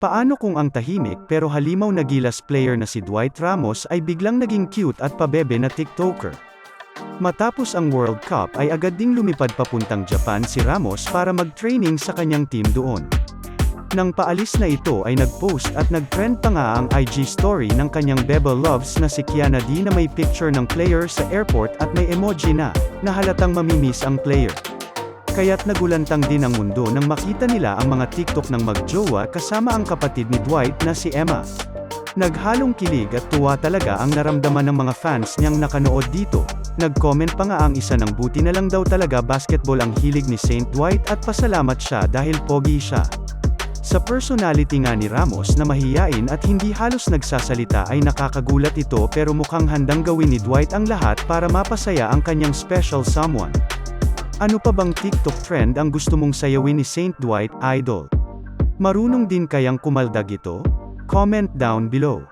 Paano kung ang tahimik pero halimaw na gilas player na si Dwight Ramos ay biglang naging cute at pabebe na TikToker? Matapos ang World Cup ay agad ding lumipad papuntang Japan si Ramos para mag-training sa kanyang team doon. Nang paalis na ito ay nag-post at nag-trend pa nga ang IG story ng kanyang Bebe Loves na si Kiana D na may picture ng player sa airport at may emoji na halatang mamimiss ang player. Kaya't nagulantang din ang mundo nang makita nila ang mga TikTok ng magjowa kasama ang kapatid ni Dwight na si Emma. Naghalong kilig at tuwa talaga ang naramdaman ng mga fans niyang nakanood dito. Nag-comment pa nga ang isa ng buti na lang daw talaga basketball ang hilig ni Saint Dwight at pasalamat siya dahil pogi siya. Sa personality nga ni Ramos na mahiyain at hindi halos nagsasalita ay nakakagulat ito pero mukhang handang gawin ni Dwight ang lahat para mapasaya ang kanyang special someone. Ano pa bang TikTok trend ang gusto mong sayawin ni Saint Dwight, idol? Marunong din kayang kumaldag ito? Comment down below.